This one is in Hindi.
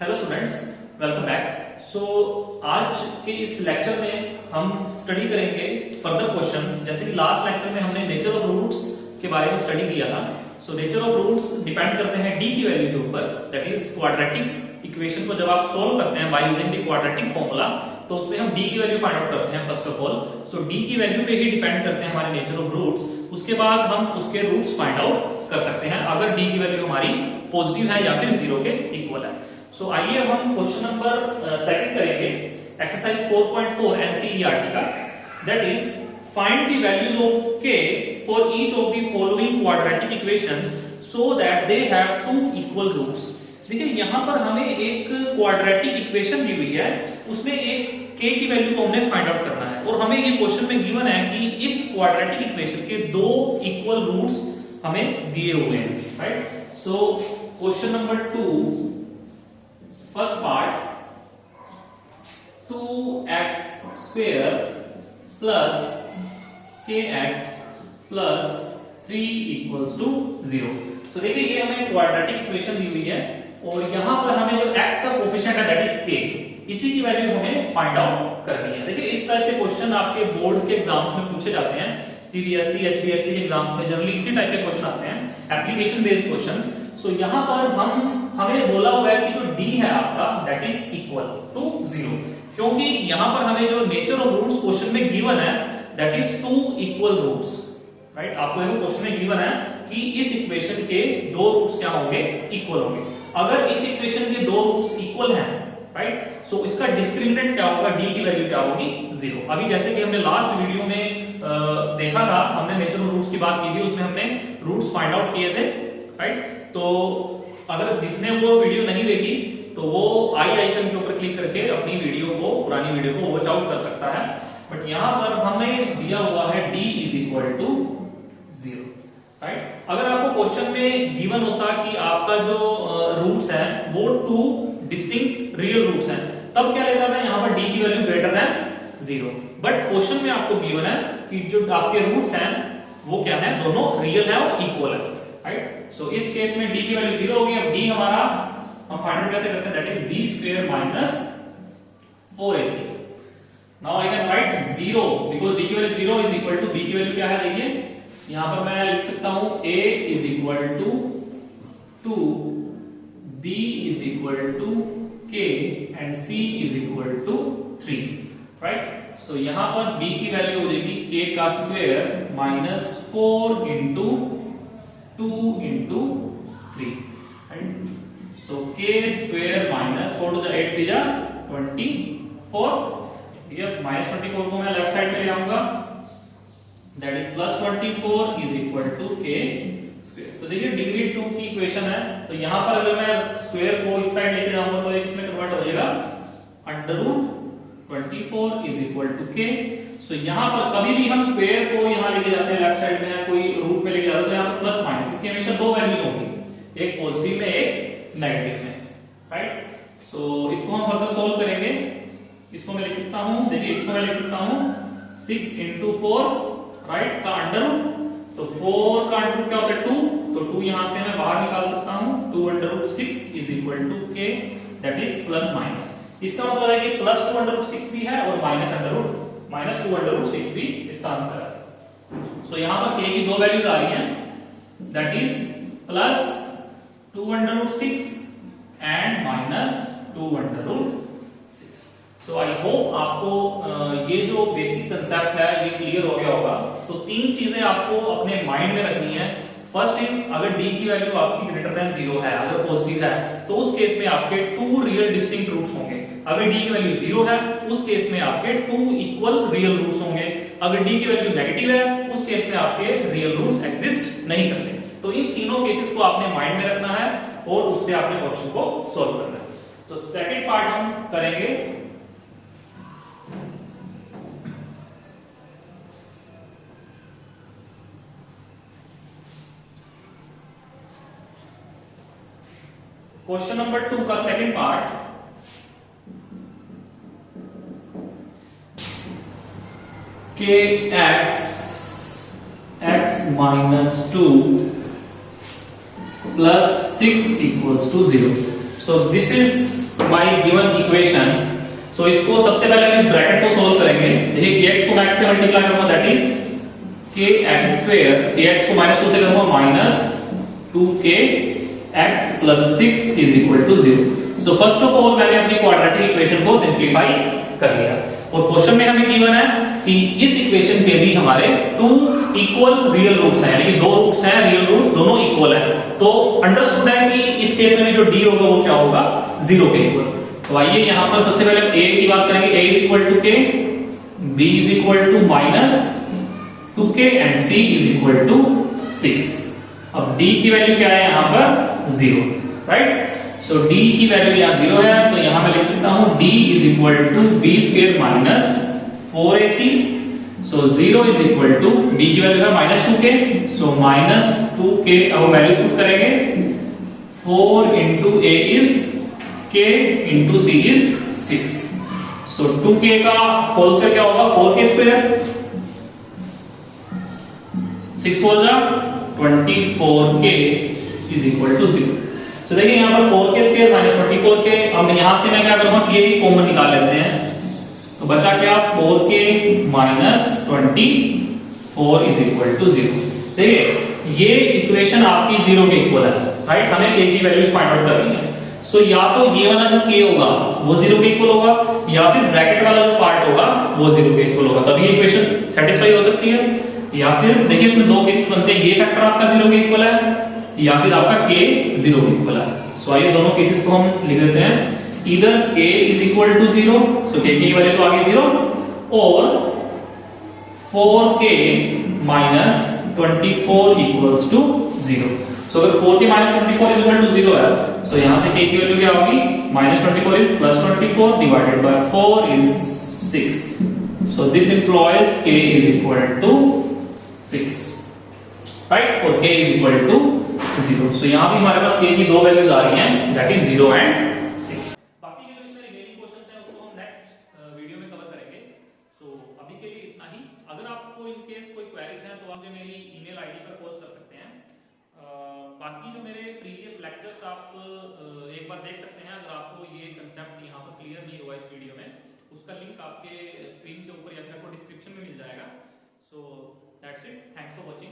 Hello students, welcome back. आज के इस लेक्चर में हम स्टडी करेंगे फर्दर क्वेश्चंस। जैसे कि लास्ट लेक्चर में हमने नेचर ऑफ रूट्स के बारे में स्टडी किया था। नेचर ऑफ रूट्स डिपेंड करते हैं डी की वैल्यू के ऊपर, दैट इज क्वाड्रेटिक इक्वेशन को जब आप सोल्व करते हैं by using the quadratic formula, तो उसमें हम डी की वैल्यू फाइंड आउट करते हैं फर्स्ट ऑफ ऑल। डी की वैल्यू पे ही डिपेंड करते हैं हमारे नेचर ऑफ रूट्स। उसके बाद हम उसके रूट्स फाइंड आउट कर सकते हैं अगर डी की वैल्यू हमारी पॉजिटिव है या फिर जीरो के इक्वल है। आइए अब हम क्वेश्चन नंबर सेकंड करेंगे, एक्सरसाइज 4.4 एनसीईआरटी का, that is find the values of k for each of the following quadratic equation so that they have two equal roots. देखिए यहां पर हमें एक क्वाड्रेटिक इक्वेशन दी हुई है, उसमें एक k की वैल्यू को हमने फाइंड आउट करना है और हमें ये क्वेश्चन में गिवन है कि इस क्वाड्रेटिक इक्वेशन के दो इक्वल रूट्स हमें दिए हुए हैं, right. Question number 2, first part, 2x square plus kx plus 3 equals to 0। तो देखिए ये हमें क्वाड्रेटिक इक्वेशन दी हुई है और यहां पर हमें जो x का कोफिशिएंट है दैट इज k, इसी की वैल्यू हमें फाइंड आउट करनी है। देखिए इस टाइप के क्वेश्चन आपके बोर्ड्स के एग्जाम्स में पूछे जाते हैं, सीबीएसई एचबीएसई के एग्जाम्स में जनरली इसी टाइप के क्वेश्चन आते हैं, एप्लीकेशन बेस्ड क्वेश्चंस। यहां पर हमें बोला हुआ है कि जो d है आपका दैट इज इक्वल टू 0, क्योंकि यहां पर हमें जो नेचर ऑफ रूट्स क्वेश्चन में गिवन है that is 2 equal roots, right. आपको ये क्वेश्चन में गिवन है कि इस इक्वेशन के दो रूट्स क्या होंगे, इक्वल होंगे। अगर इस इक्वेशन के दो रूट्स इक्वल हैं, राइट, इसका डिस्क्रिमिनेंट क्या होगा, d की वैल्यू क्या होगी, 0। अभी जैसे कि हमने लास्ट वीडियो में देखा था, हमने नेचर ऑफ रूट्स की बात की थी, उसमें हमने रूट्स फाइंड आउट किए थे, राइट। अगर जिसने वो वीडियो नहीं देखी तो वो आई आइकन के ऊपर क्लिक करके अपनी वीडियो को, पुरानी वीडियो को वॉच आउट कर सकता है। बट यहां पर हमें दिया हुआ है d is equal to 0, right. अगर आपको क्वेश्चन में गिवन होता कि आपका जो रूट्स है वो 2 डिस्टिंक्ट रियल रूट्स हैं, तब क्या लेता था, यहां पर d की value greater than 0। But question में आपको गिवन है कि जो आपके रूट्स हैं वो क्या है, दोनों रियल है और इक्वल है, राइट। इस केस में d की वैल्यू 0 होगी। अब d हमारा हम फाइंड आउट कैसे करते हैं, that is b square minus 4ac। Now I can write 0 because d की वैल्यू 0 इज इक्वल टू b की वैल्यू क्या है, देखिए यहां पर मैं लिख सकता हूं a is equal to 2, b is equal to k and c is equal to 3, right. यहां पर b की वैल्यू हो जाएगी k का square minus 4 into 2 into 3, right? K square minus 4 to the 8 is 24। ये -24 को मैं लेफ्ट साइड में ले आऊंगा, that is plus 24 is equal to k square. तो देखिए डिग्री 2 की इक्वेशन है, तो यहां पर अगर मैं स्क्वायर को इस साइड लेके जाऊंगा तो ये किसमें कन्वर्ट हो जाएगा, under root 24 is equal to k। यहां पर कभी भी हम स्क्वायर को यहां लेके जाते हैं लेफ्ट साइड में, कोई रूट पे लेके जाते हैं, तो यहां पर प्लस माइनस की हमेशा दो वैल्यूज होंगी, एक पॉजिटिव में एक नेगेटिव में, राइट। इसको हम फर्दर सोल्व करेंगे। इसको मैं लिख सकता हूं, देखिए इसको मैं लिख सकता हूं 6 into 4, राइट, का अंडर रूट। तो 4 का अंडर रूट क्या होता है 2, तो 2 यहां से मैं बाहर निकाल सकता हूं, 2 under root 6 is equal to k, that is plus minus. इसका मतलब है कि प्लस 2 अंडर रूट 6 भी है और माइनस 2 अंडर रूट 6 भी इसका आंसर है। यहां पर k की दो वैल्यूज आ रही हैं, that is plus 2 under root 6 and minus 2 under root 6। I hope आपको ये जो बेसिक कंसेप्ट है ये क्लियर हो गया होगा। तो तीन चीजें आपको अपने माइंड में रखनी है। फर्स्ट इज, अगर d की वैल्यू आपकी ग्रेटर देन 0 है, अगर पॉजिटिव है, तो उस केस में आपके 2 रियल डिस्टिंक्ट रूट्स होंगे। अगर d की वैल्यू 0 है, उस केस में आपके 2 इक्वल रियल रूट्स होंगे। अगर d की वैल्यू नेगेटिव है, उस केस में आपके रियल रूट्स एग्जिस्ट नहीं करते। तो इन तीनों केसेस को आपने माइंड में रखना है और उससे आपने क्वेश्चन को सॉल्व करना है। तो सेकंड पार्ट हम करेंगे, क्वेश्चन नंबर 2 का second part, x minus 2 plus 6 equals to 0। So this is my given equation, so इसको सबसे पहले हम इस ब्रैकेट को सोल्व करेंगे। देखिए kx को मैक्स से मल्टीप्लाई करूंगा, that is kx square, kx को -2 से करूंगा -2kx + 6 is equal to 0। So first of all मैंने अपनी क्वाड्रेटिक इक्वेशन को सिंपलीफाई कर लिया, और क्वेश्चन में हमें गिवन है कि इस इक्वेशन के भी हमारे 2 इक्वल रियल रूट्स हैं, यानी कि 2 रूट्स हैं, रियल रूट्स दोनों इक्वल हैं। तो अंडरस्टूड है कि इस केस में जो d होगा वो क्या होगा, 0 के इक्वल। तो आइए यहां पर सबसे पहले a की बात करेंगे, a = k, b = -2k and c = 6। अब d की वैल्यू क्या है यहां पर, 0, राइट। सो d की वैल्यू यहां 0 है, तो यहां मैं लिख सकता हूं d = b² - 4ac। सो 0 = b की वैल्यू है -2k, सो -2k, अब वैल्यूज पुट करेंगे, 4 * a is k * c is 6। So 2k का होल स्क्वायर क्या होगा, 4k², 6 4 जा 24k इज इक्वल टू 0। सो देखिए यहां पर 4k² - 24k, अब यहां से मैं क्या करूंगा, ये कॉमन निकाल लेते हैं, तो बचा क्या, 4k - 24 इज इक्वल टू 0। देखिए ये इक्वेशन आपकी 0 के इक्वल है, राइट। हमें k की वैल्यूज फाइंड आउट करनी है। सो या तो ये वाला जो k होगा वो 0 के इक्वल होगा, या फिर ब्रैकेट वाला जो पार्ट होगा वो 0 के इक्वल होगा, तभी ये इक्वेशन सेटिस्फाई हो सकती है। या फिर देखिए इसमें 2 केसेस बनते हैं, ये फैक्टर आपका 0 के इक्वल है, या फिर आपका k 0 के इक्वल है। सो आइए दोनों केसेस को हम लिख देते हैं, इधर k = 0, सो k की वैल्यू तो आ गई 0, और 4k - 24 = 0। सो अगर 4k - 24 = 0 है, तो यहां से k की वैल्यू क्या होगी, -24 is +24 divided by 4 is 6। So this implies k is equal to 6, right, और k is equal to 0। So यहां भी हमारे पास k की दो वैल्यूज आ रही हैं, that is 0 and 6। बाकी के जो इसमें रिमेनिंग क्वेश्चंस हैं उसको हम नेक्स्ट वीडियो में कवर करेंगे। सो अभी के लिए इतना ही। अगर आपको इन केस कोई क्वेरीज हैं तो आप मुझे मेरी ईमेल आईडी पर पोस्ट कर सकते हैं। बाकी जो मेरे प्रीवियस लेक्चर्स आप एक बार देख सकते हैं, अगर आपको ये कंसेप्ट यहाँ पर क्लियर नहीं हुआ इस वीडियो में, उसका लिंक आपके स्क्रीन के ऊपर या फिर आपको डिस्क्रिप्शन में मिल जाएगा। So that's it, thanks for watching.